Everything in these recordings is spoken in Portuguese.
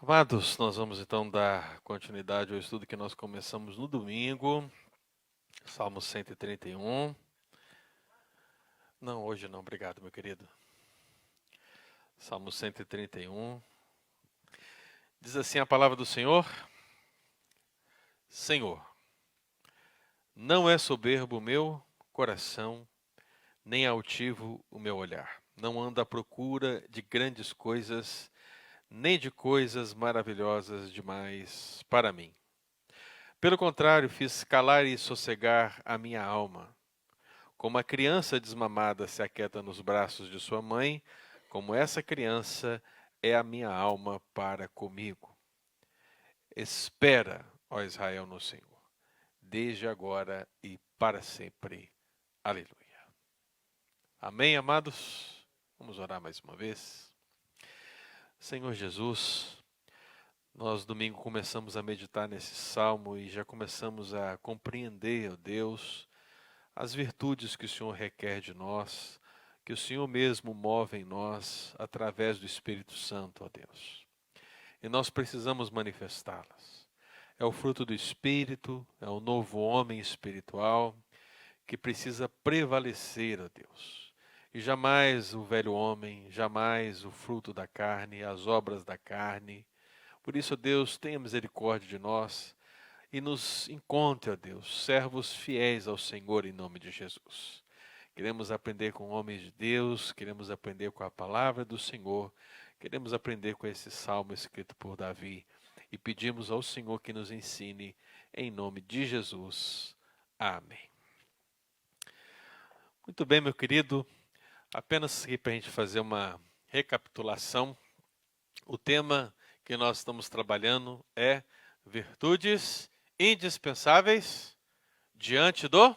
Amados, nós vamos então dar continuidade ao estudo que nós começamos no domingo, Salmo 131. Não, hoje não, obrigado, meu querido. Salmo 131. Diz assim a palavra do Senhor: Senhor, não é soberbo o meu coração, nem altivo o meu olhar. Não ando à procura de grandes coisas, nem de coisas maravilhosas demais para mim. Pelo contrário, fiz calar e sossegar a minha alma. Como a criança desmamada se aquieta nos braços de sua mãe, como essa criança é a minha alma para comigo. Espera, ó Israel, no Senhor, desde agora e para sempre. Aleluia. Amém, amados? Vamos orar mais uma vez. Senhor Jesus, nós domingo começamos a meditar nesse salmo e já começamos a compreender, ó Deus, as virtudes que o Senhor requer de nós, que o Senhor mesmo move em nós através do Espírito Santo, ó Deus. E nós precisamos manifestá-las. É o fruto do Espírito, é o novo homem espiritual que precisa prevalecer, ó Deus. E jamais o velho homem, jamais o fruto da carne, as obras da carne. Por isso, ó Deus, tenha misericórdia de nós e nos encontre, ó Deus, servos fiéis ao Senhor em nome de Jesus. Queremos aprender com homens de Deus, queremos aprender com a palavra do Senhor, queremos aprender com esse salmo escrito por Davi e pedimos ao Senhor que nos ensine em nome de Jesus. Amém. Muito bem, meu querido, apenas aqui para a gente fazer uma recapitulação, o tema que nós estamos trabalhando é virtudes indispensáveis diante do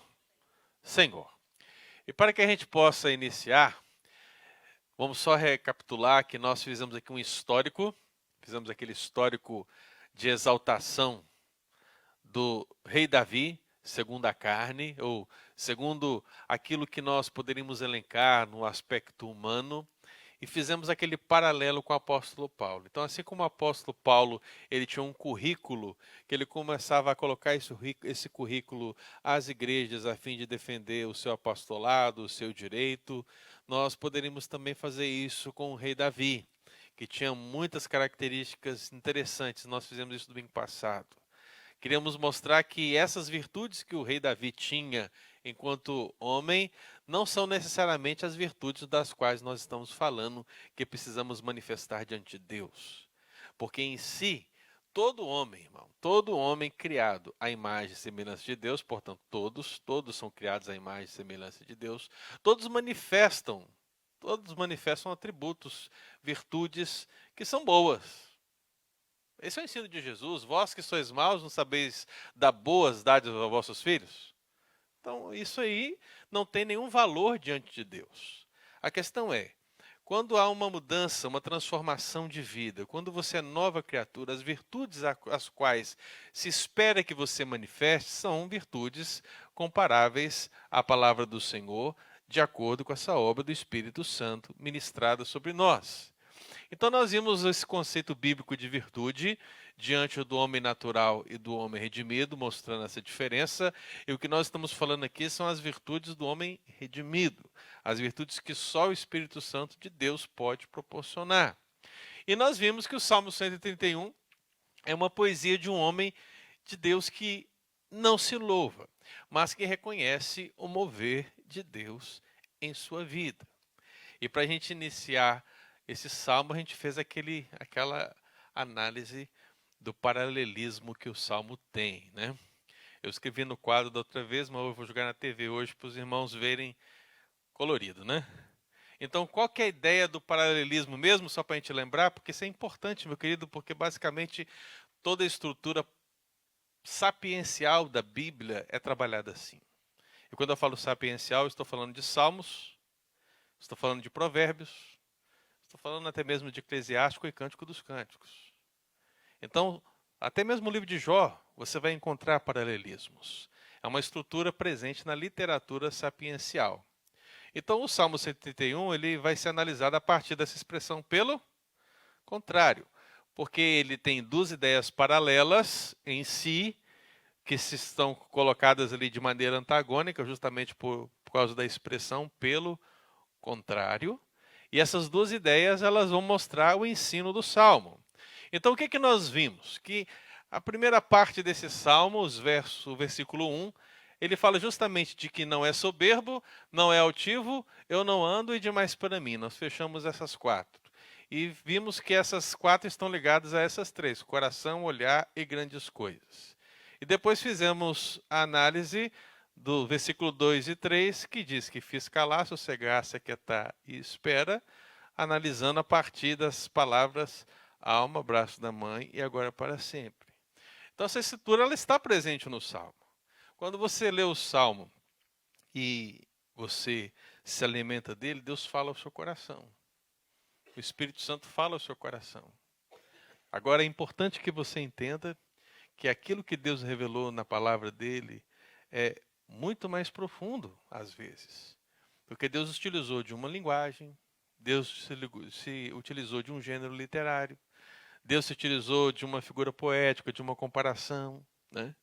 Senhor. E para que a gente possa iniciar, vamos só recapitular que nós fizemos aqui um histórico, fizemos aquele histórico de exaltação do rei Davi, segundo a carne, ou segundo aquilo que nós poderíamos elencar no aspecto humano, e fizemos aquele paralelo com o apóstolo Paulo. Então, assim como o apóstolo Paulo, ele tinha um currículo, que ele começava a colocar esse currículo às igrejas a fim de defender o seu apostolado, o seu direito, nós poderíamos também fazer isso com o rei Davi, que tinha muitas características interessantes. Nós fizemos isso no domingo passado. Queríamos mostrar que essas virtudes que o rei Davi tinha enquanto homem não são necessariamente as virtudes das quais nós estamos falando que precisamos manifestar diante de Deus. Porque em si, todo homem, irmão, todo homem criado à imagem e semelhança de Deus, portanto todos são criados à imagem e semelhança de Deus, todos manifestam atributos, virtudes que são boas. Esse é o ensino de Jesus. Vós que sois maus, não sabeis dar boas dádivas aos vossos filhos? Então, isso aí não tem nenhum valor diante de Deus. A questão é, quando há uma mudança, uma transformação de vida, quando você é nova criatura, as virtudes às quais se espera que você manifeste são virtudes comparáveis à palavra do Senhor, de acordo com essa obra do Espírito Santo ministrada sobre nós. Então nós vimos esse conceito bíblico de virtude diante do homem natural e do homem redimido, mostrando essa diferença. E o que nós estamos falando aqui são as virtudes do homem redimido, as virtudes que só o Espírito Santo de Deus pode proporcionar. E nós vimos que o Salmo 131 é uma poesia de um homem de Deus que não se louva, mas que reconhece o mover de Deus em sua vida. E para a gente iniciar esse salmo, a gente fez aquela análise do paralelismo que o salmo tem, né? Eu escrevi no quadro da outra vez, mas eu vou jogar na TV hoje para os irmãos verem colorido, né? Então, qual que é a ideia do paralelismo mesmo, só para a gente lembrar? Porque isso é importante, meu querido, porque basicamente toda a estrutura sapiencial da Bíblia é trabalhada assim. E quando eu falo sapiencial, eu estou falando de Salmos, estou falando de Provérbios, estou falando até mesmo de Eclesiástico e Cântico dos Cânticos. Então, até mesmo o livro de Jó, você vai encontrar paralelismos. É uma estrutura presente na literatura sapiencial. Então, o Salmo 131 ele vai ser analisado a partir dessa expressão pelo contrário. porque ele tem duas ideias paralelas em si, que se estão colocadas ali de maneira antagônica, justamente por causa da expressão pelo contrário. E essas duas ideias elas vão mostrar o ensino do Salmo. Então o que nós vimos? Que a primeira parte desse Salmo, o versículo 1, ele fala justamente de que não é soberbo, não é altivo, eu não ando e demais para mim. Nós fechamos essas quatro. E vimos que essas quatro estão ligadas a essas três: coração, olhar e grandes coisas. E depois fizemos a análise do versículo 2 e 3, que diz que fiz calar, sossegar, se aquietar e espera, analisando a partir das palavras alma, braço da mãe e agora para sempre. Então essa escritura ela está presente no Salmo. Quando você lê o Salmo e você se alimenta dele, Deus fala ao seu coração. O Espírito Santo fala ao seu coração. Agora é importante que você entenda que aquilo que Deus revelou na palavra dele é muito mais profundo, às vezes. Porque Deus utilizou de uma linguagem, Deus se utilizou de um gênero literário, Deus se utilizou de uma figura poética, de uma comparação, né?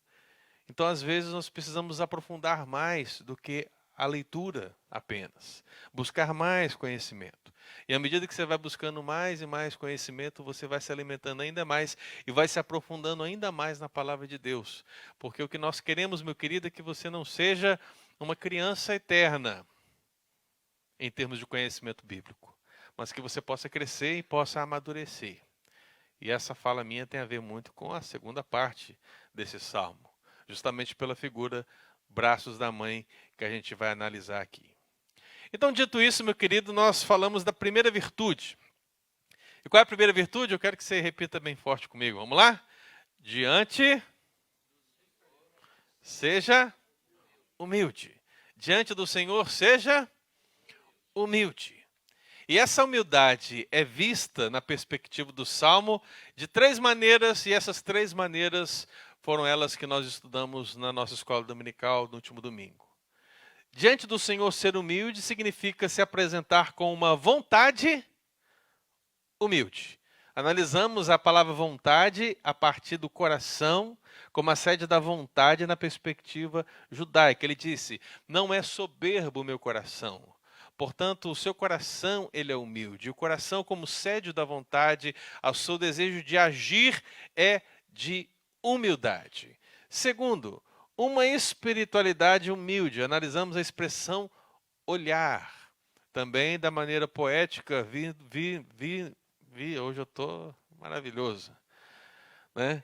Então, às vezes, nós precisamos aprofundar mais do que a leitura apenas. Buscar mais conhecimento. E à medida que você vai buscando mais e mais conhecimento, você vai se alimentando ainda mais e vai se aprofundando ainda mais na palavra de Deus. Porque o que nós queremos, meu querido, é que você não seja uma criança eterna em termos de conhecimento bíblico, mas que você possa crescer e possa amadurecer. E essa fala minha tem a ver muito com a segunda parte desse salmo, justamente pela figura braços da mãe que a gente vai analisar aqui. Então, dito isso, meu querido, nós falamos da primeira virtude. E qual é a primeira virtude? Eu quero que você repita bem forte comigo. Vamos lá? Diante, seja humilde. Diante do Senhor, seja humilde. E essa humildade é vista na perspectiva do Salmo de três maneiras, e essas três maneiras foram elas que nós estudamos na nossa escola dominical no último domingo. Diante do Senhor ser humilde significa se apresentar com uma vontade humilde. Analisamos a palavra vontade a partir do coração, como a sede da vontade na perspectiva judaica. Ele disse, não é soberbo o meu coração. Portanto, o seu coração ele é humilde. O coração, como sede da vontade, ao seu desejo de agir é de humildade. Segundo, uma espiritualidade humilde. Analisamos a expressão olhar. Também da maneira poética, hoje eu estou maravilhoso, né?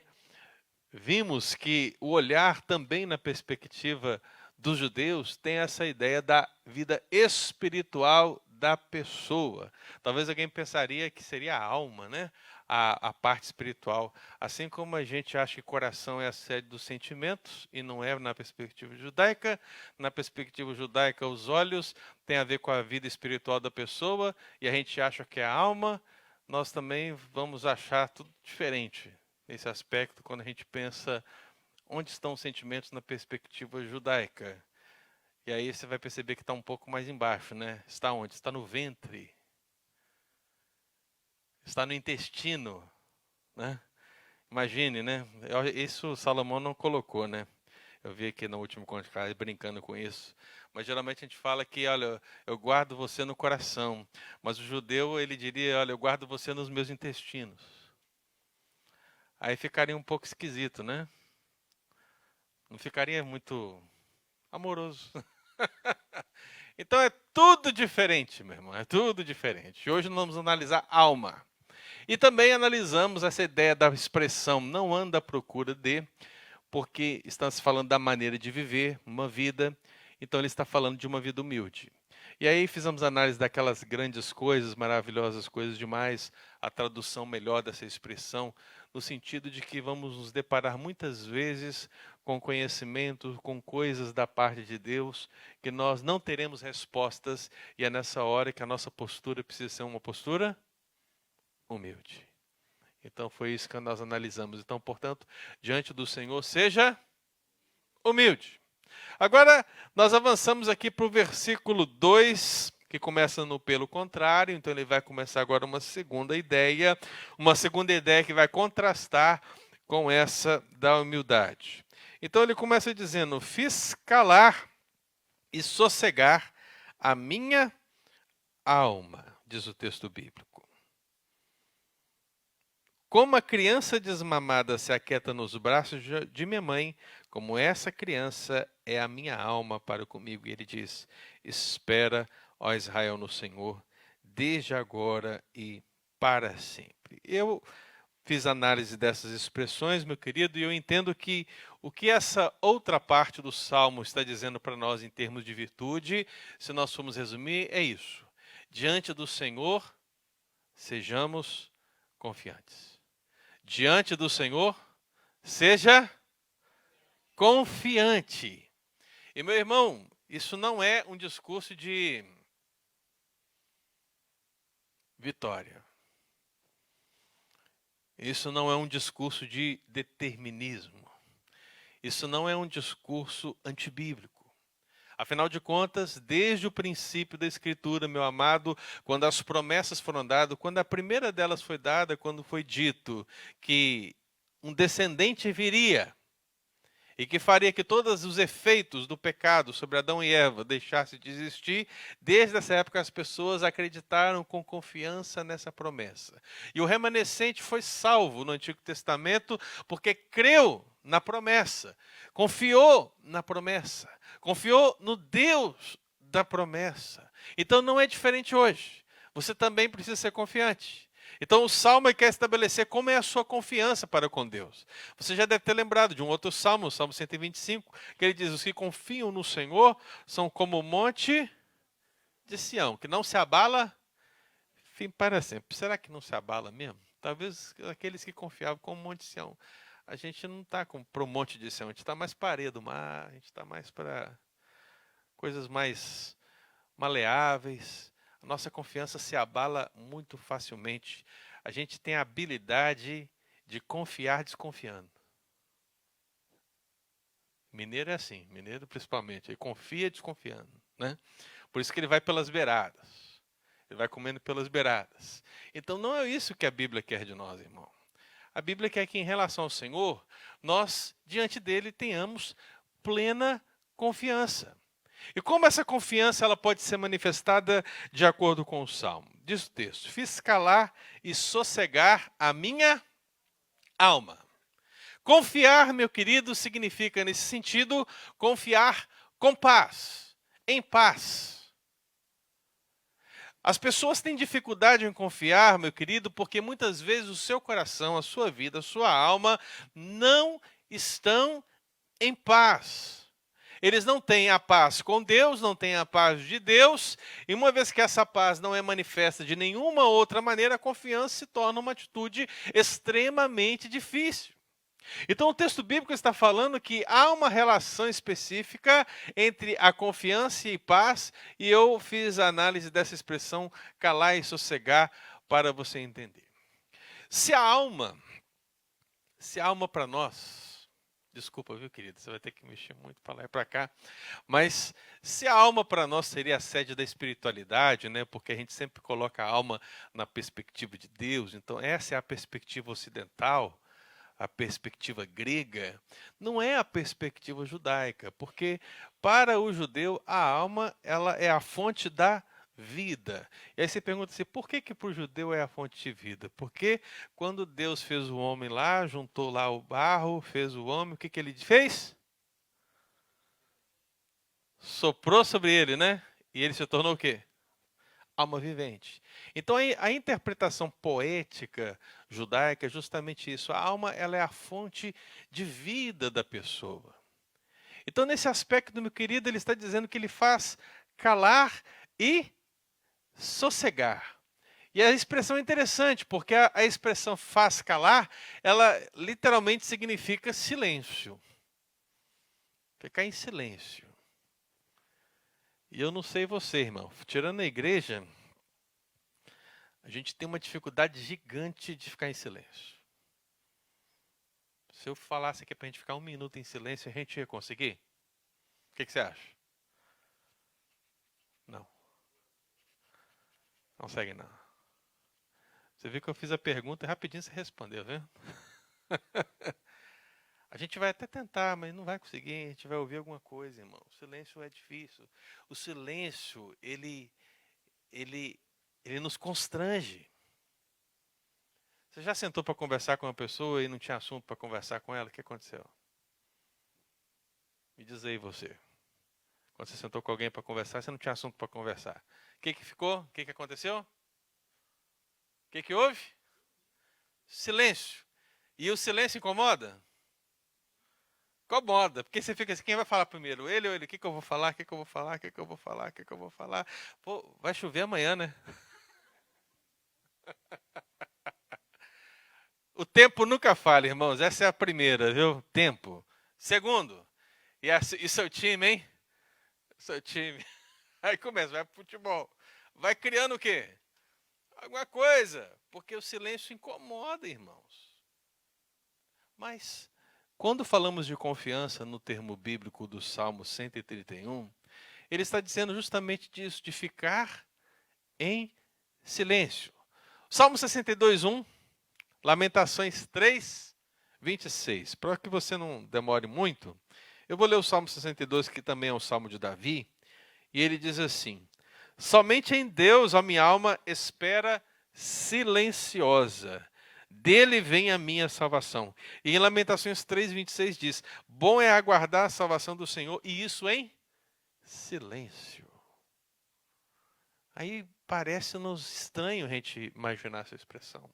Vimos que o olhar também na perspectiva dos judeus tem essa ideia da vida espiritual da pessoa. Talvez alguém pensaria que seria a alma, né? A parte espiritual. Assim como a gente acha que coração é a sede dos sentimentos, e não é na perspectiva judaica. Na perspectiva judaica, os olhos têm a ver com a vida espiritual da pessoa, e a gente acha que é a alma. Nós também vamos achar tudo diferente nesse aspecto quando a gente pensa onde estão os sentimentos na perspectiva judaica. E aí você vai perceber que está um pouco mais embaixo, né? Está onde? Está no ventre. Está no intestino, né? Imagine, né? Isso Salomão não colocou, né? Eu vi aqui no último comentário brincando com isso. Mas geralmente a gente fala que, olha, eu guardo você no coração. Mas o judeu, ele diria, olha, eu guardo você nos meus intestinos. Aí ficaria um pouco esquisito, né? Não ficaria muito amoroso. Então é tudo diferente, meu irmão. É tudo diferente. Hoje nós vamos analisar alma. E também analisamos essa ideia da expressão não anda à procura de, porque está se falando da maneira de viver uma vida. Então ele está falando de uma vida humilde. E aí fizemos análise daquelas grandes coisas, maravilhosas coisas demais, a tradução melhor dessa expressão, no sentido de que vamos nos deparar muitas vezes com conhecimento, com coisas da parte de Deus, que nós não teremos respostas, e é nessa hora que a nossa postura precisa ser uma postura humilde. Então foi isso que nós analisamos. Então, portanto, diante do Senhor, seja humilde. Agora, nós avançamos aqui para o versículo 2 que começa no pelo contrário, então ele vai começar agora uma segunda ideia que vai contrastar com essa da humildade. Então ele começa dizendo: fiz calar e sossegar a minha alma, diz o texto bíblico. Como a criança desmamada se aquieta nos braços de minha mãe, como essa criança é a minha alma para comigo. E ele diz: espera, ó Israel, no Senhor, desde agora e para sempre. Eu fiz análise dessas expressões, meu querido, e eu entendo que o que essa outra parte do Salmo está dizendo para nós em termos de virtude, se nós formos resumir, é isso. Diante do Senhor, sejamos confiantes. Diante do Senhor, seja confiante. E meu irmão, isso não é um discurso de vitória. Isso não é um discurso de determinismo. Isso não é um discurso antibíblico. Afinal de contas, desde o princípio da Escritura, meu amado, quando as promessas foram dadas, quando a primeira delas foi dada, quando foi dito que um descendente viria e que faria que todos os efeitos do pecado sobre Adão e Eva deixassem de existir, desde essa época as pessoas acreditaram com confiança nessa promessa. E o remanescente foi salvo no Antigo Testamento porque creu na promessa, confiou na promessa, confiou no Deus da promessa. Então não é diferente hoje. Você também precisa ser confiante. Então o Salmo quer estabelecer como é a sua confiança para com Deus. Você já deve ter lembrado de um outro Salmo, o Salmo 125, que ele diz: os que confiam no Senhor são como o monte de Sião, que não se abala, fim para sempre. Será que não se abala mesmo? Talvez aqueles que confiavam com o monte de Sião. A gente não está para o monte de Sião, a gente está mais para a areia do mar, a gente está mais para coisas mais maleáveis. A nossa confiança se abala muito facilmente. A gente tem a habilidade de confiar desconfiando. Mineiro é assim, mineiro principalmente, ele confia desconfiando, né? Por isso que ele vai pelas beiradas. Ele vai comendo pelas beiradas. Então não é isso que a Bíblia quer de nós, irmão. A Bíblia quer que em relação ao Senhor, nós diante dele tenhamos plena confiança. E como essa confiança ela pode ser manifestada de acordo com o Salmo? Diz o texto: fiz calar e sossegar a minha alma. Confiar, meu querido, significa, nesse sentido, confiar com paz, em paz. As pessoas têm dificuldade em confiar, meu querido, porque muitas vezes o seu coração, a sua vida, a sua alma não estão em paz. Eles não têm a paz com Deus, não têm a paz de Deus, e uma vez que essa paz não é manifesta de nenhuma outra maneira, a confiança se torna uma atitude extremamente difícil. Então o texto bíblico está falando que há uma relação específica entre a confiança e paz, e eu fiz a análise dessa expressão calar e sossegar para você entender. Se a alma para nós, desculpa, viu, querido? Você vai ter que mexer muito para lá e para cá. Mas se a alma para nós seria a sede da espiritualidade, né? Porque a gente sempre coloca a alma na perspectiva de Deus. Então essa é a perspectiva ocidental, a perspectiva grega. Não é a perspectiva judaica, porque para o judeu a alma ela é a fonte da vida. E aí você pergunta assim, por que para o judeu é a fonte de vida? Porque quando Deus fez o homem lá, juntou lá o barro, fez o homem, o que ele fez? Soprou sobre ele, né? E ele se tornou o quê? Alma vivente. Então a interpretação poética judaica é justamente isso. A alma ela é a fonte de vida da pessoa. Então nesse aspecto, meu querido, ele está dizendo que ele faz calar e sossegar. E a expressão é interessante, porque a expressão faz calar, ela literalmente significa silêncio. Ficar em silêncio. E eu não sei você, irmão, tirando a igreja, a gente tem uma dificuldade gigante de ficar em silêncio. Se eu falasse aqui para a gente ficar 1 minuto em silêncio, a gente ia conseguir? O que você acha? Não. Não segue não. Você viu que eu fiz a pergunta e rapidinho você respondeu, viu? A gente vai até tentar, mas não vai conseguir. A gente vai ouvir alguma coisa, irmão. O silêncio é difícil. O silêncio, ele, ele nos constrange. Você já sentou para conversar com uma pessoa e não tinha assunto para conversar com ela? O que aconteceu? Me diz aí você. Quando você sentou com alguém para conversar, você não tinha assunto para conversar. O que ficou? O que aconteceu? O que houve? Silêncio. E o silêncio incomoda? Incomoda, porque você fica assim, quem vai falar primeiro? Ele ou ele? O que eu vou falar? O que eu vou falar? O que eu vou falar? O que eu vou falar? Pô, vai chover amanhã, né? O tempo nunca falha, irmãos. Essa é a primeira, viu? Tempo. Segundo, e seu time, hein? Seu time. Aí começa, vai pro futebol. Vai criando o quê? Alguma coisa. Porque o silêncio incomoda, irmãos. Mas, quando falamos de confiança no termo bíblico do Salmo 131, ele está dizendo justamente disso, de ficar em silêncio. Salmo 62:1, Lamentações 3:26. Para que você não demore muito, eu vou ler o Salmo 62, que também é um salmo de Davi, e ele diz assim: somente em Deus a minha alma espera silenciosa. Dele vem a minha salvação. E em Lamentações 3:26 diz: bom é aguardar a salvação do Senhor, e isso em silêncio. Aí parece-nos estranho a gente imaginar essa expressão.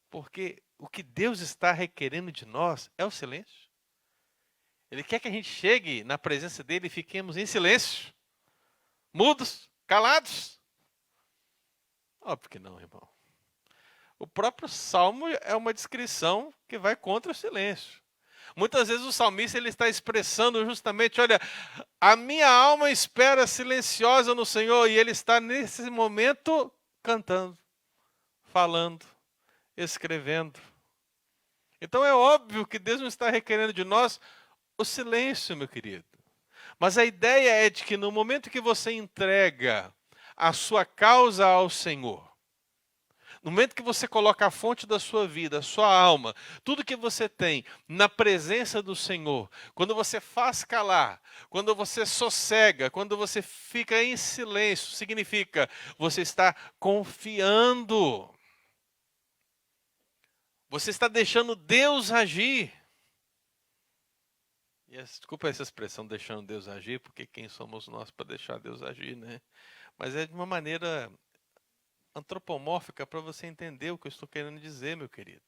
Porque o que Deus está requerendo de nós é o silêncio. Ele quer que a gente chegue na presença dele e fiquemos em silêncio, mudos, calados. Óbvio que não, irmão. O próprio Salmo é uma descrição que vai contra o silêncio. Muitas vezes o salmista ele está expressando justamente, olha, a minha alma espera silenciosa no Senhor, e ele está nesse momento cantando, falando, escrevendo. Então é óbvio que Deus não está requerendo de nós o silêncio, meu querido. Mas a ideia é de que no momento que você entrega a sua causa ao Senhor, no momento que você coloca a fonte da sua vida, a sua alma, tudo que você tem na presença do Senhor, quando você faz calar, quando você sossega, quando você fica em silêncio, significa você está confiando. Você está deixando Deus agir. E desculpa essa expressão, deixando Deus agir, porque quem somos nós para deixar Deus agir, né? Mas é de uma maneira antropomórfica para você entender o que eu estou querendo dizer, meu querido.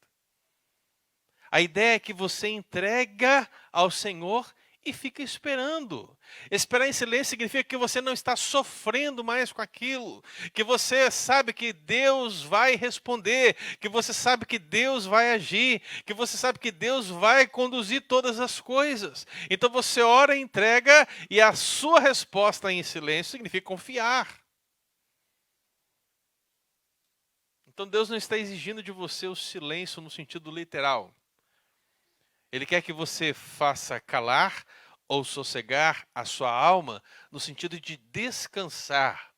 A ideia é que você entrega ao Senhor e fica esperando. Esperar em silêncio significa que você não está sofrendo mais com aquilo, que você sabe que Deus vai responder, que você sabe que Deus vai agir, que você sabe que Deus vai conduzir todas as coisas. Então você ora e entrega, e a sua resposta em silêncio significa confiar. Então Deus não está exigindo de você o silêncio no sentido literal. Ele quer que você faça calar ou sossegar a sua alma no sentido de descansar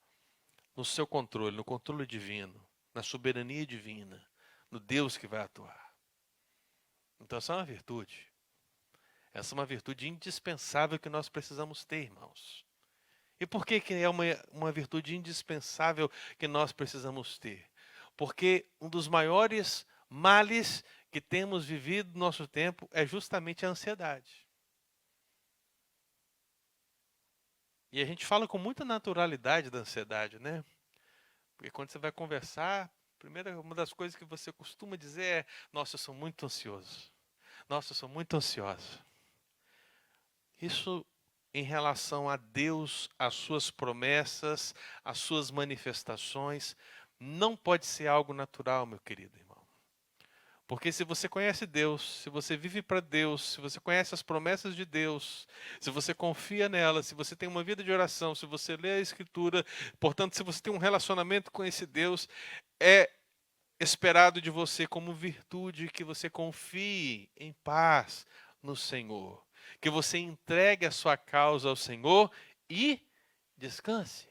no seu controle, no controle divino, na soberania divina, no Deus que vai atuar. Então essa é uma virtude. Essa é uma virtude indispensável que nós precisamos ter, irmãos. E por que é uma virtude indispensável que nós precisamos ter? Porque um dos maiores males que temos vivido no nosso tempo é justamente a ansiedade. E a gente fala com muita naturalidade da ansiedade, né? Porque quando você vai conversar, uma das coisas que você costuma dizer é: nossa, eu sou muito ansioso. Nossa, eu sou muito ansiosa. Isso em relação a Deus, às suas promessas, às suas manifestações, não pode ser algo natural, meu querido irmão. Porque se você conhece Deus, se você vive para Deus, se você conhece as promessas de Deus, se você confia nela, se você tem uma vida de oração, se você lê a Escritura, portanto, se você tem um relacionamento com esse Deus, é esperado de você como virtude que você confie em paz no Senhor, que você entregue a sua causa ao Senhor e descanse.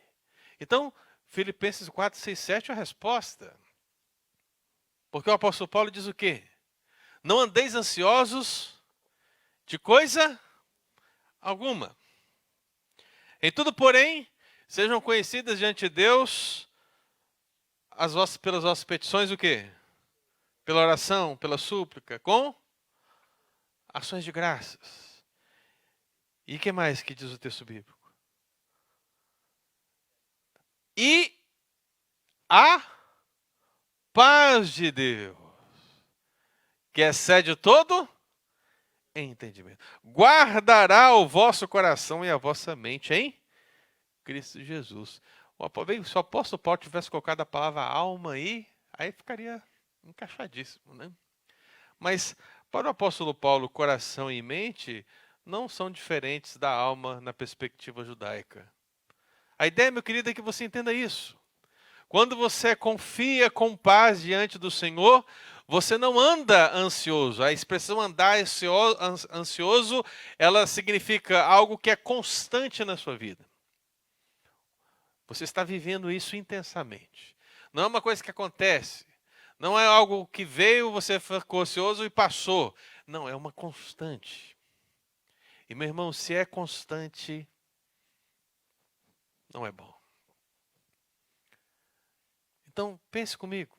Então, Filipenses 4, 6, 7 é a resposta. Porque o apóstolo Paulo diz o quê? Não andeis ansiosos de coisa alguma. Em tudo, porém, sejam conhecidas diante de Deus pelas vossas petições o quê? Pela oração, pela súplica, com ações de graças. E o que mais que diz o texto bíblico? E a paz de Deus, que excede todo entendimento, guardará o vosso coração e a vossa mente em Cristo Jesus. Se o apóstolo Paulo tivesse colocado a palavra alma aí ficaria encaixadíssimo, né? Mas para o apóstolo Paulo, coração e mente não são diferentes da alma na perspectiva judaica. A ideia, meu querido, é que você entenda isso. Quando você confia com paz diante do Senhor, você não anda ansioso. A expressão andar ansioso, ela significa algo que é constante na sua vida. Você está vivendo isso intensamente. Não é uma coisa que acontece. Não é algo que veio, você ficou ansioso e passou. Não, é uma constante. E, meu irmão, se é constante, não é bom. Então, pense comigo.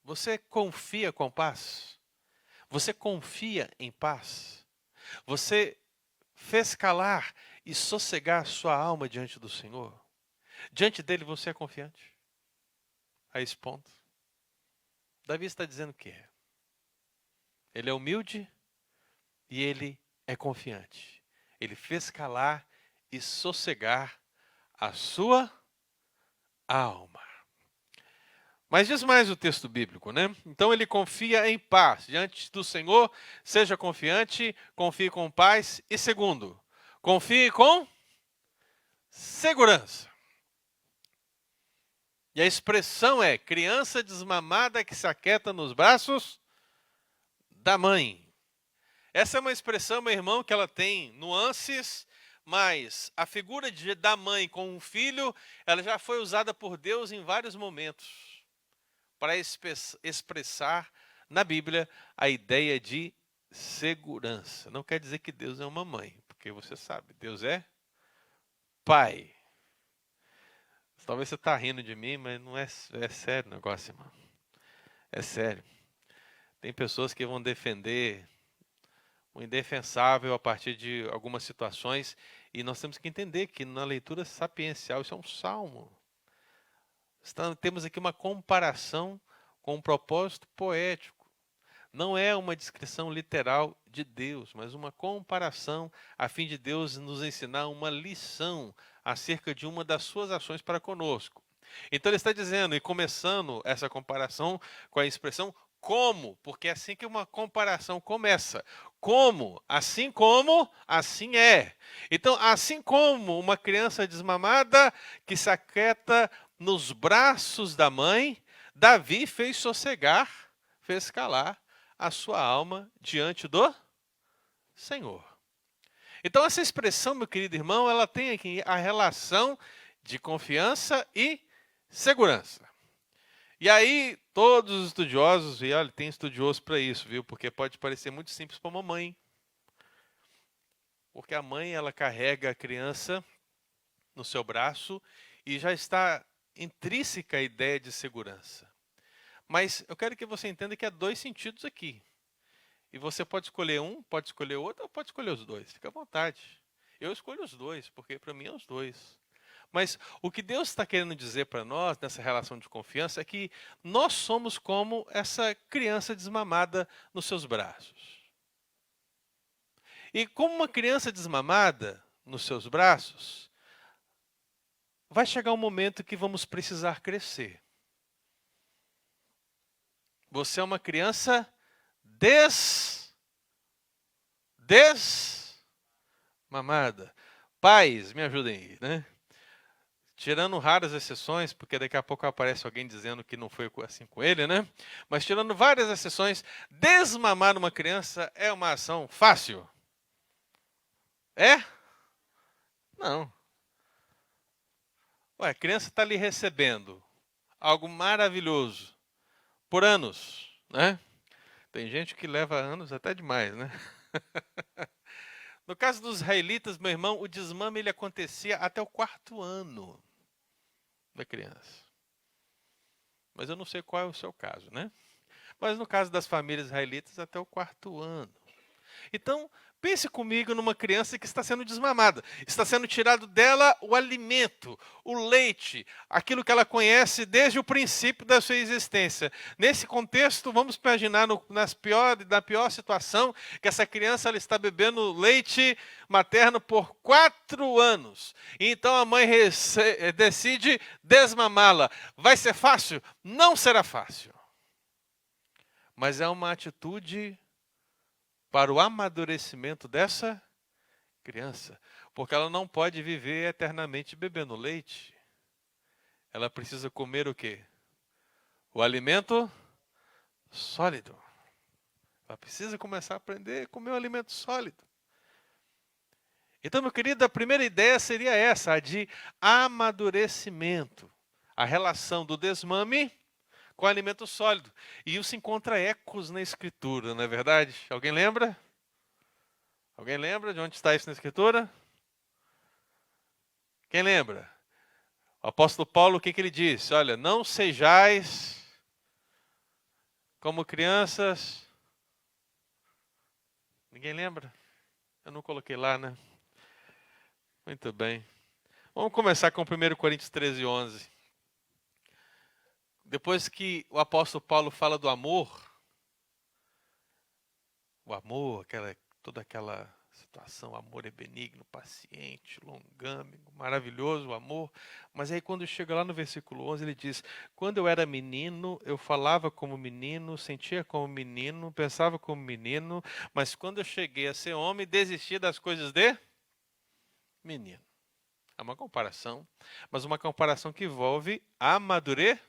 Você confia com paz? Você confia em paz? Você fez calar e sossegar sua alma diante do Senhor? Diante dele você é confiante? A esse ponto. Davi está dizendo que é. Ele é humilde e ele é confiante. Ele fez calar e sossegar a sua alma. Mas diz mais o texto bíblico, né? Então ele confia em paz. Diante do Senhor, seja confiante, confie com paz. E segundo, confie com segurança. E a expressão é criança desmamada que se aquieta nos braços da mãe. Essa é uma expressão, meu irmão, que ela tem nuances, mas a figura da mãe com um filho, ela já foi usada por Deus em vários momentos para expressar na Bíblia a ideia de segurança. Não quer dizer que Deus é uma mãe, porque você sabe, Deus é pai. Talvez você está rindo de mim, mas não é sério o negócio, irmão. É sério. Tem pessoas que vão defender o indefensável a partir de algumas situações, e nós temos que entender que na leitura sapiencial isso é um salmo. Temos aqui uma comparação com um propósito poético. Não é uma descrição literal de Deus, mas uma comparação a fim de Deus nos ensinar uma lição acerca de uma das suas ações para conosco. Então ele está dizendo, e começando essa comparação com a expressão como, porque é assim que uma comparação começa. Como, assim é. Então, assim como uma criança desmamada que se aquieta nos braços da mãe, Davi fez sossegar, fez calar a sua alma diante do Senhor. Então essa expressão, meu querido irmão, ela tem aqui a relação de confiança e segurança. E aí, todos os estudiosos, e olha, tem estudioso para isso, viu? Porque pode parecer muito simples para uma mãe. Porque a mãe, ela carrega a criança no seu braço e já está intrínseca a ideia de segurança. Mas eu quero que você entenda que há dois sentidos aqui. E você pode escolher um, pode escolher outro, ou pode escolher os dois. Fica à vontade. Eu escolho os dois, porque para mim é os dois. Mas o que Deus está querendo dizer para nós, nessa relação de confiança, é que nós somos como essa criança desmamada nos seus braços. E como uma criança desmamada nos seus braços, vai chegar um momento que vamos precisar crescer. Você é uma criança desmamada. Pais, me ajudem aí, né? Tirando raras exceções, porque daqui a pouco aparece alguém dizendo que não foi assim com ele, né? Mas tirando várias exceções, desmamar uma criança é uma ação fácil? É? Não. Ué, a criança está ali recebendo algo maravilhoso por anos, né? Tem gente que leva anos até demais, né? No caso dos israelitas, meu irmão, o desmame ele acontecia até o 4º ano da criança. Mas eu não sei qual é o seu caso, né? Mas no caso das famílias israelitas, até o 4º ano. Então, pense comigo numa criança que está sendo desmamada. Está sendo tirado dela o alimento, o leite, aquilo que ela conhece desde o princípio da sua existência. Nesse contexto, vamos imaginar na pior situação, que essa criança ela está bebendo leite materno por 4 anos. E então a mãe decide desmamá-la. Vai ser fácil? Não será fácil. Mas é uma atitude para o amadurecimento dessa criança. Porque ela não pode viver eternamente bebendo leite. Ela precisa comer o quê? O alimento sólido. Ela precisa começar a aprender a comer o alimento sólido. Então, meu querido, a primeira ideia seria essa, a de amadurecimento. A relação do desmame com alimento sólido. E isso encontra ecos na Escritura, não é verdade? Alguém lembra? Alguém lembra de onde está isso na Escritura? Quem lembra? O apóstolo Paulo, o que ele disse? Olha, não sejais como crianças. Ninguém lembra? Eu não coloquei lá, né? Muito bem. Vamos começar com 1 Coríntios 13, 11. Depois que o apóstolo Paulo fala do amor, o amor, toda aquela situação, o amor é benigno, paciente, longâmico, maravilhoso o amor. Mas aí quando chega lá no versículo 11, ele diz, quando eu era menino, eu falava como menino, sentia como menino, pensava como menino, mas quando eu cheguei a ser homem, desisti das coisas de menino. É uma comparação, mas uma comparação que envolve amadurecimento.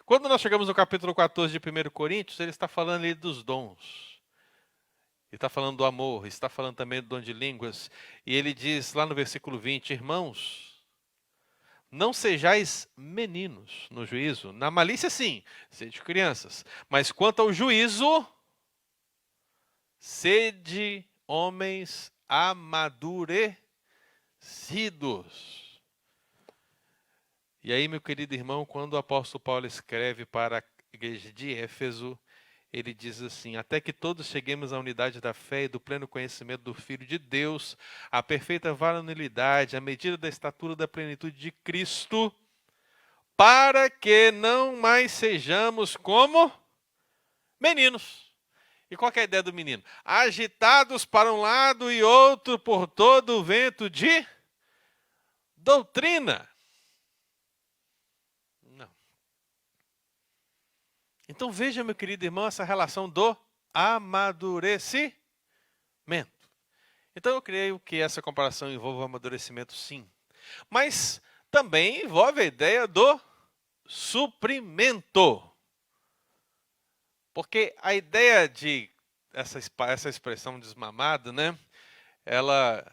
Quando nós chegamos no capítulo 14 de 1 Coríntios, ele está falando ali dos dons. Ele está falando do amor, está falando também do dom de línguas. E ele diz lá no versículo 20, irmãos, não sejais meninos no juízo. Na malícia sim, sede crianças. Mas quanto ao juízo, sede homens amadurecidos. E aí, meu querido irmão, quando o apóstolo Paulo escreve para a igreja de Éfeso, ele diz assim, até que todos cheguemos à unidade da fé e do pleno conhecimento do Filho de Deus, à perfeita varonilidade, à medida da estatura da plenitude de Cristo, para que não mais sejamos como meninos. E qual que é a ideia do menino? Agitados para um lado e outro por todo o vento de doutrina. Não. Então veja, meu querido irmão, essa relação do amadurecimento. Então eu creio que essa comparação envolve o amadurecimento sim. Mas também envolve a ideia do suprimento. Porque a ideia de essa expressão desmamado, né? Ela,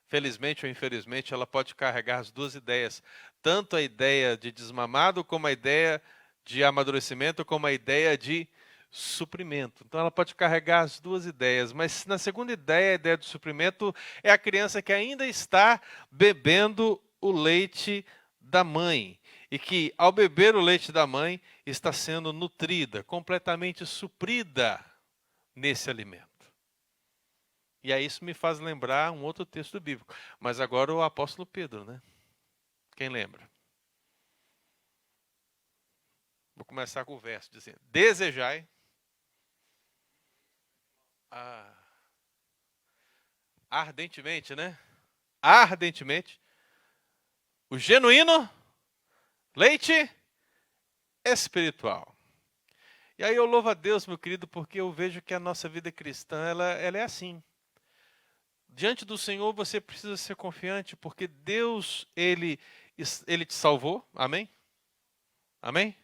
felizmente ou infelizmente, ela pode carregar as duas ideias. Tanto a ideia de desmamado, como a ideia de amadurecimento, como a ideia de suprimento. Então ela pode carregar as duas ideias. Mas na segunda ideia, a ideia do suprimento, é a criança que ainda está bebendo o leite da mãe. E que, ao beber o leite da mãe, está sendo nutrida, completamente suprida nesse alimento. E aí isso me faz lembrar um outro texto bíblico. Mas agora o apóstolo Pedro, né? Quem lembra? Vou começar com o verso dizendo, desejai ardentemente, né? Ardentemente o genuíno leite espiritual. E aí eu louvo a Deus, meu querido, porque eu vejo que a nossa vida cristã, ela é assim. Diante do Senhor você precisa ser confiante, porque Deus, Ele te salvou, amém? Amém?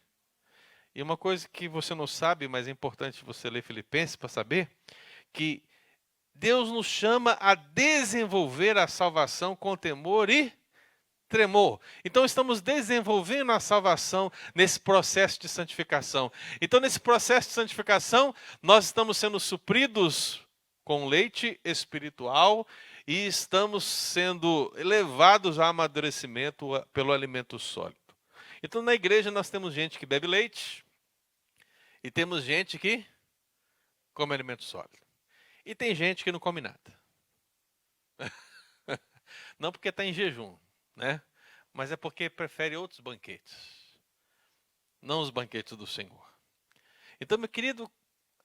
E uma coisa que você não sabe, mas é importante você ler Filipenses para saber, que Deus nos chama a desenvolver a salvação com temor e tremor. Então estamos desenvolvendo a salvação nesse processo de santificação. Então nesse processo de santificação, nós estamos sendo supridos com leite espiritual e estamos sendo levados a amadurecimento pelo alimento sólido. Então na igreja nós temos gente que bebe leite e temos gente que come alimento sólido. E tem gente que não come nada. Não porque está em jejum, né? Mas é porque prefere outros banquetes, não os banquetes do Senhor. Então, meu querido,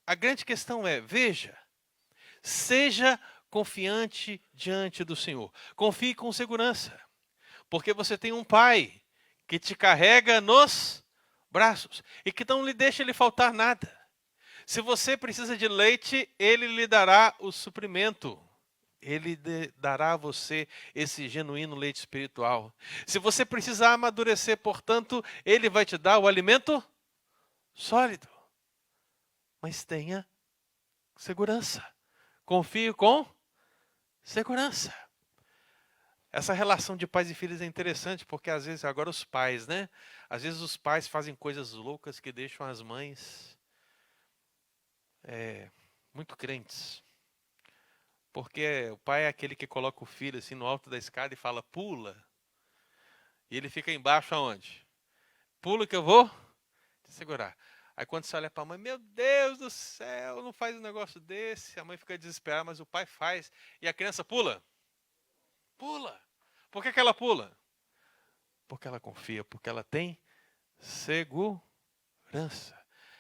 a grande questão é, veja, seja confiante diante do Senhor. Confie com segurança, porque você tem um Pai que te carrega nos braços e que não lhe deixa lhe faltar nada. Se você precisa de leite, Ele lhe dará o suprimento. Ele dará a você esse genuíno leite espiritual. Se você precisar amadurecer, portanto, Ele vai te dar o alimento sólido. Mas tenha segurança. Confie com segurança. Essa relação de pais e filhos é interessante, porque às vezes, agora os pais, né? Às vezes os pais fazem coisas loucas que deixam as mães muito crentes. Porque o pai é aquele que coloca o filho assim no alto da escada e fala, pula. E ele fica embaixo aonde? Pula que eu vou te segurar. Aí quando você olha para a mãe, meu Deus do céu, não faz um negócio desse. A mãe fica desesperada, mas o pai faz. E a criança pula. Pula. Por que ela pula? Porque ela confia, porque ela tem segurança.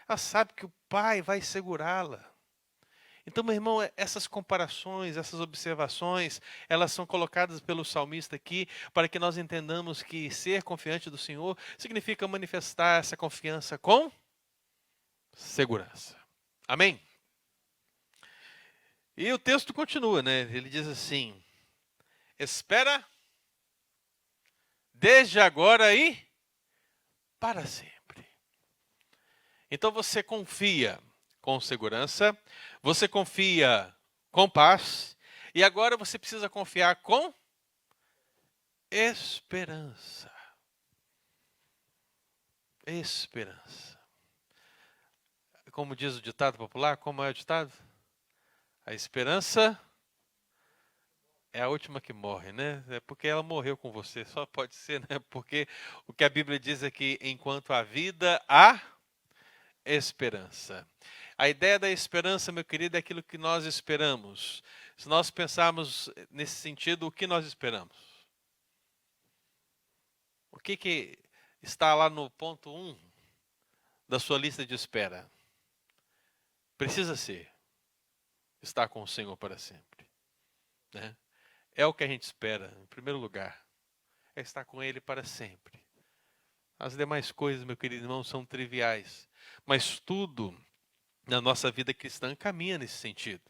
Ela sabe que o pai vai segurá-la. Então, meu irmão, essas comparações, essas observações, elas são colocadas pelo salmista aqui para que nós entendamos que ser confiante do Senhor significa manifestar essa confiança com segurança. Amém? E o texto continua, né? Ele diz assim, espera desde agora e para sempre. Então você confia com segurança, você confia com paz, e agora você precisa confiar com esperança. Esperança. Como diz o ditado popular, como é o ditado? A esperança é a última que morre, né? É porque ela morreu com você, só pode ser, né? Porque o que a Bíblia diz é que enquanto há vida, há esperança. A ideia da esperança, meu querido, é aquilo que nós esperamos. Se nós pensarmos nesse sentido, o que nós esperamos? O que está lá no ponto 1 da sua lista de espera? Precisa ser estar com o Senhor para sempre, né? É o que a gente espera, em primeiro lugar. É estar com Ele para sempre. As demais coisas, meu querido irmão, são triviais. Mas tudo na nossa vida cristã caminha nesse sentido.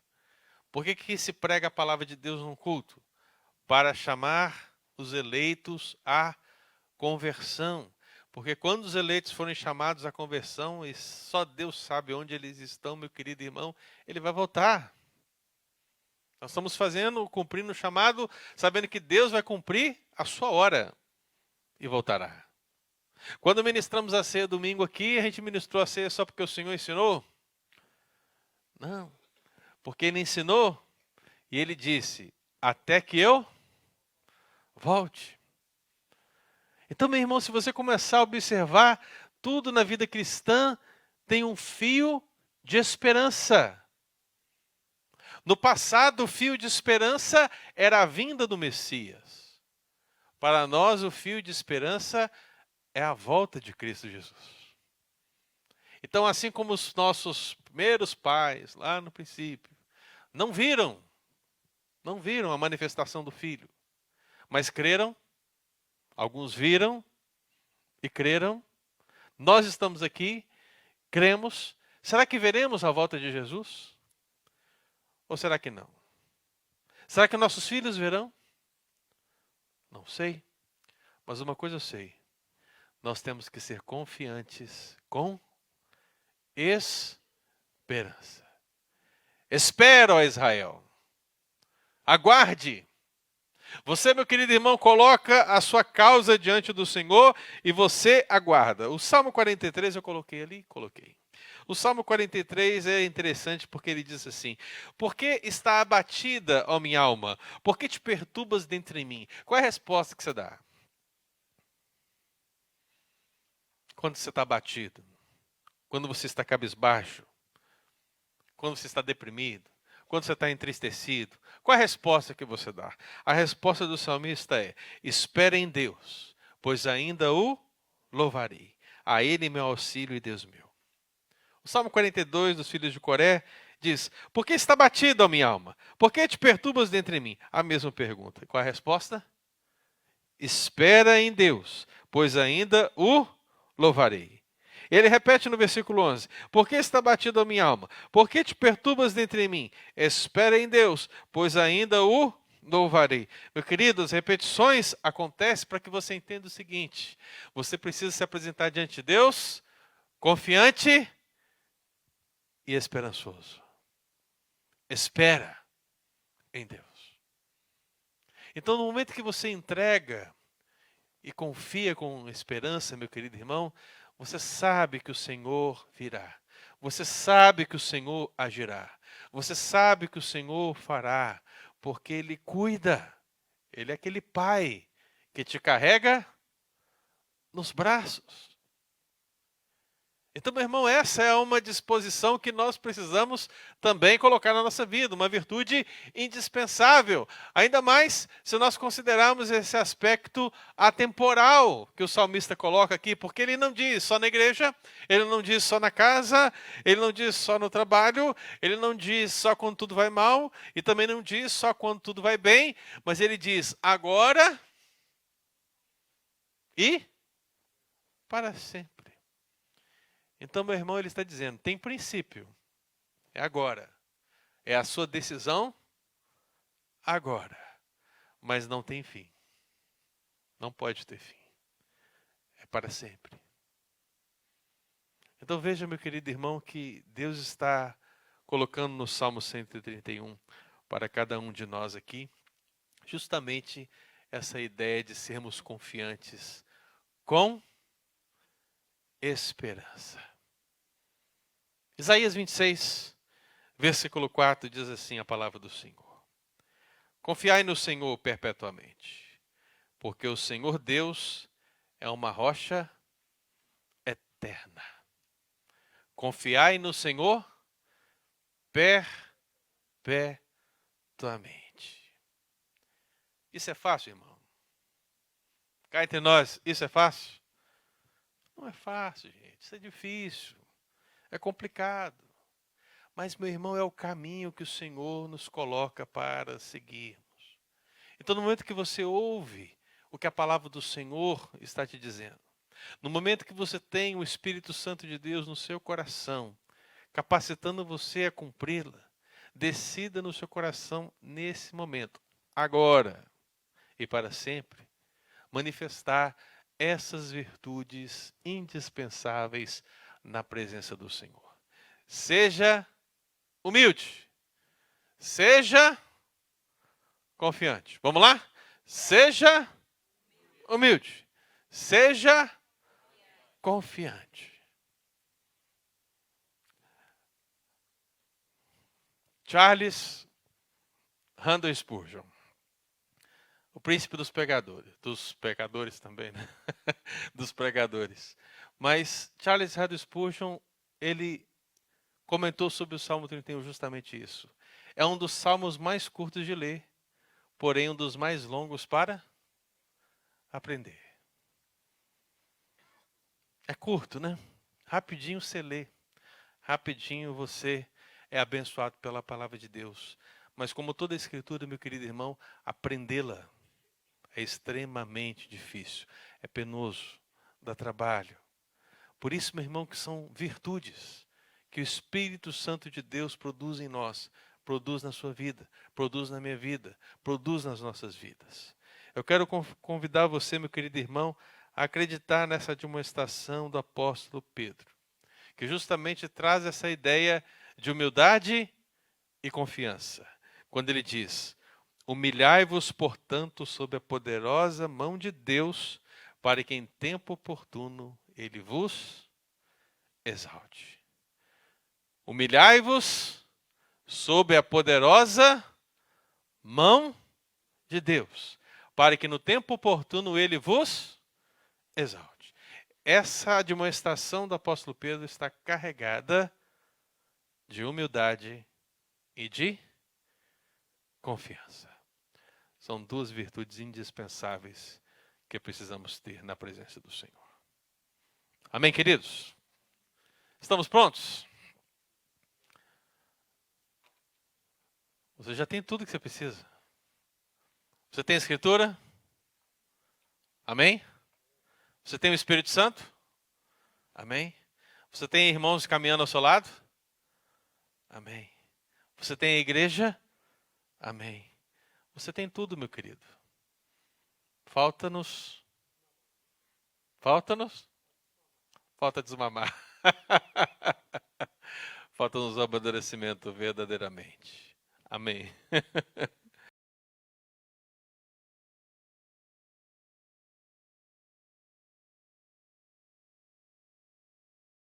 Por que se prega a palavra de Deus no culto? Para chamar os eleitos à conversão. Porque quando os eleitos forem chamados à conversão, e só Deus sabe onde eles estão, meu querido irmão, ele vai voltar. Nós estamos cumprindo o chamado, sabendo que Deus vai cumprir a sua hora e voltará. Quando ministramos a ceia domingo aqui, a gente ministrou a ceia só porque o Senhor ensinou? Não, porque Ele ensinou e Ele disse, até que eu volte. Então, meu irmão, se você começar a observar, tudo na vida cristã tem um fio de esperança. No passado, o fio de esperança era a vinda do Messias. Para nós, o fio de esperança é a volta de Cristo Jesus. Então, assim como os nossos primeiros pais, lá no princípio, não viram a manifestação do Filho, mas creram, alguns viram e creram. Nós estamos aqui, cremos. Será que veremos a volta de Jesus? Ou será que não? Será que nossos filhos verão? Não sei. Mas uma coisa eu sei. Nós temos que ser confiantes com esperança. Espera, ó Israel. Aguarde. Você, meu querido irmão, coloca a sua causa diante do Senhor e você aguarda. O Salmo 43 eu coloquei ali? Coloquei. O Salmo 43 é interessante porque ele diz assim: por que está abatida, ó minha alma? Por que te perturbas dentro de mim? Qual é a resposta que você dá quando você está abatido? Quando você está cabisbaixo? Quando você está deprimido? Quando você está entristecido? Qual é a resposta que você dá? A resposta do salmista é: espera em Deus, pois ainda o louvarei. A Ele meu auxílio e Deus meu. O Salmo 42 dos filhos de Coré diz: por que está batido, ó minha alma? Por que te perturbas dentro de mim? A mesma pergunta. Qual é a resposta? Espera em Deus, pois ainda o louvarei. Ele repete no versículo 11: por que está batido a minha alma? Por que te perturbas dentro de mim? Espera em Deus, pois ainda o louvarei. Meu querido, as repetições acontecem para que você entenda o seguinte: você precisa se apresentar diante de Deus confiante e esperançoso. Espera em Deus. Então, no momento que você entrega e confia com esperança, meu querido irmão, você sabe que o Senhor virá. Você sabe que o Senhor agirá. Você sabe que o Senhor fará, porque Ele cuida. Ele é aquele pai que te carrega nos braços. Então, meu irmão, essa é uma disposição que nós precisamos também colocar na nossa vida, uma virtude indispensável. Ainda mais se nós considerarmos esse aspecto atemporal que o salmista coloca aqui, porque ele não diz só na igreja, ele não diz só na casa, ele não diz só no trabalho, ele não diz só quando tudo vai mal, e também não diz só quando tudo vai bem, mas ele diz agora e para sempre. Então, meu irmão, ele está dizendo, tem princípio, é agora. É a sua decisão agora. Mas não tem fim. Não pode ter fim. É para sempre. Então veja, meu querido irmão, que Deus está colocando no Salmo 131 para cada um de nós aqui, justamente essa ideia de sermos confiantes com esperança. Isaías 26, versículo 4 diz assim a palavra do Senhor: confiai no Senhor perpetuamente, porque o Senhor Deus é uma rocha eterna. Confiai no Senhor perpetuamente. Isso é fácil, irmão? Cá entre nós, isso é fácil? Não é fácil, gente. Isso é difícil. É complicado. Mas, meu irmão, é o caminho que o Senhor nos coloca para seguirmos. Então, no momento que você ouve o que a palavra do Senhor está te dizendo, no momento que você tem o Espírito Santo de Deus no seu coração, capacitando você a cumpri-la, decida no seu coração nesse momento, agora e para sempre, manifestar essas virtudes indispensáveis na presença do Senhor. Seja humilde, seja confiante. Vamos lá? Seja humilde, seja confiante. Charles Haddon Spurgeon, o príncipe dos pecadores também, né? Dos pregadores. Mas Charles Haddon Spurgeon, ele comentou sobre o Salmo 31 justamente isso. É um dos salmos mais curtos de ler, porém um dos mais longos para aprender. É curto, né? Rapidinho você lê. Rapidinho você é abençoado pela palavra de Deus. Mas como toda a escritura, meu querido irmão, aprendê-la é extremamente difícil. É penoso, dá trabalho. Por isso, meu irmão, que são virtudes que o Espírito Santo de Deus produz em nós, produz na sua vida, produz na minha vida, produz nas nossas vidas. Eu quero convidar você, meu querido irmão, a acreditar nessa demonstração do apóstolo Pedro, que justamente traz essa ideia de humildade e confiança. Quando ele diz: Humilhai-vos, portanto, sob a poderosa mão de Deus, para que em tempo oportuno ele vos exalte. Humilhai-vos sob a poderosa mão de Deus, para que no tempo oportuno ele vos exalte. Essa demonstração do apóstolo Pedro está carregada de humildade e de confiança. São duas virtudes indispensáveis que precisamos ter na presença do Senhor. Amém, queridos? Estamos prontos? Você já tem tudo que você precisa. Você tem a Escritura? Amém? Você tem o Espírito Santo? Amém? Você tem irmãos caminhando ao seu lado? Amém. Você tem a igreja? Amém. Você tem tudo, meu querido. Falta-nos. Falta desmamar. Falta-nos o amadurecimento verdadeiramente. Amém.